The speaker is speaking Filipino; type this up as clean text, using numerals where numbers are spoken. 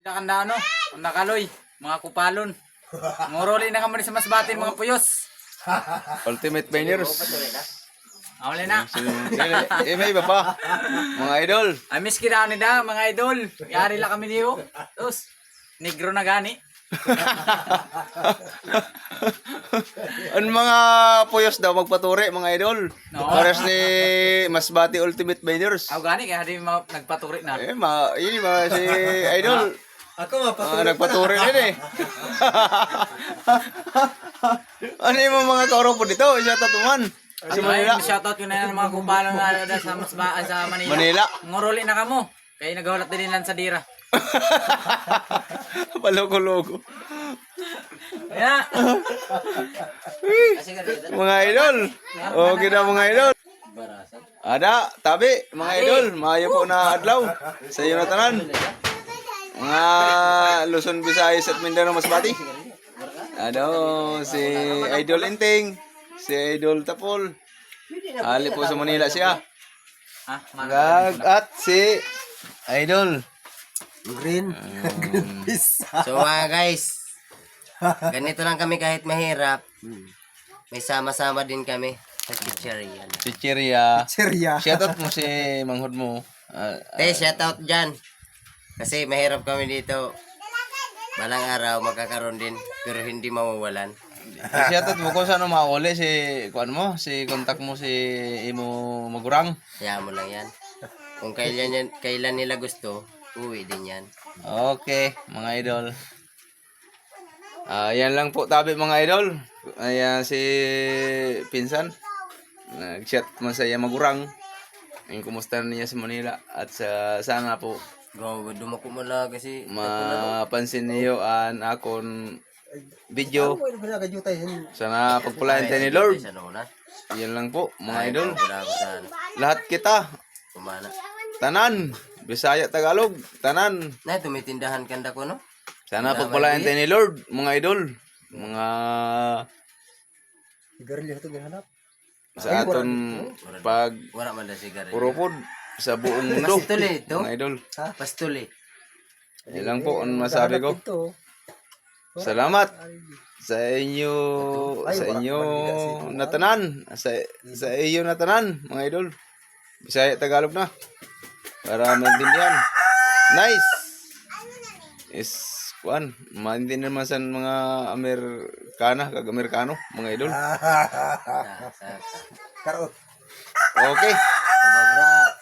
Nakanda ano, nakaloy, mga kupalon. Ngoroli na kami sa masbatin mga puyos. Ultimate Banners. Awali na. May iba pa. Mga idol. I miss kita ni da mga idol. Yari lang kami niyo. Tapos negro na gani. Ang mga puyos daw magpaturi mga idol. No. Pares ni Masbati Ultimate Banners. Aw gani kaya di nagpaturi na. Ini si idol. Ako mapatulog Nagpaturi din eh. Ano yung mga kauro po dito? Shoutout mo man. Si Manila. Shoutout ko na yan mga kupalon na sa masbaan sa Manila. Manila. Ngoroli na kamo. Kaya naghawalat din lang sa dira. Palogo-logo. Kaya. Mga idol. Okay na mga idol. Ada, tabi, mga idol. Maayo po na adlaw. Sa iyo na tanan. Mga Luzon, Visayas at Mindanao Masbati. Ano, si Idol Inting. Si Idol Tapol. Ali po sa Manila siya. Ha? At si Idol. Green. So guys, ganito lang kami kahit mahirap. May sama-sama din kami sa chicherian. Si Chiria. Serya. Shoutout mo si Manghod mo. Shoutout dyan. Kasi mahirap kami dito. Balang araw magkakaroon din pero hindi mawawalan. Shoutout mo kung saan mauli si kuan mo, si kontak mo si imo magurang. Kaya mo lang yan. Kung kailan nila gusto, uwi din yan. Okay, mga idol. Yan lang po tabi mga idol. Ayan si Pinsan. Nag-chat mo sa iya magurang. Yung kumusta niya sa Manila at sa sana po Dumako mo lang kasi mapansin niyo ang akon video. Ano ba nagajuta yun? Sana pagpulayan tayo ni Lord. Ano na? Yan lang po mga idol. Wala ko saan. Lahat kita, Kumana. tanan, Bisaya, Tagalog, tanan. Na, tumitindahan kanda ko no? Sana pagpalain tayo ni Lord, mga idol. Mga Sigarilyo ito ganap. sa aton pag Wala man na sigarilyo. purupod sa buong mundo. Pastuli ito. Mga idol. Pastuli. Yan lang po ang masabi ko. Ito. Salamat sa inyo na tanan. Sa iyo na tanan, mga idol. Bisaya, Tagalog na. Para maintindihan. Nice. Is kuan, maintindihan naman sa mga Amerikano, mga idol. Karo. Okay. Sababra.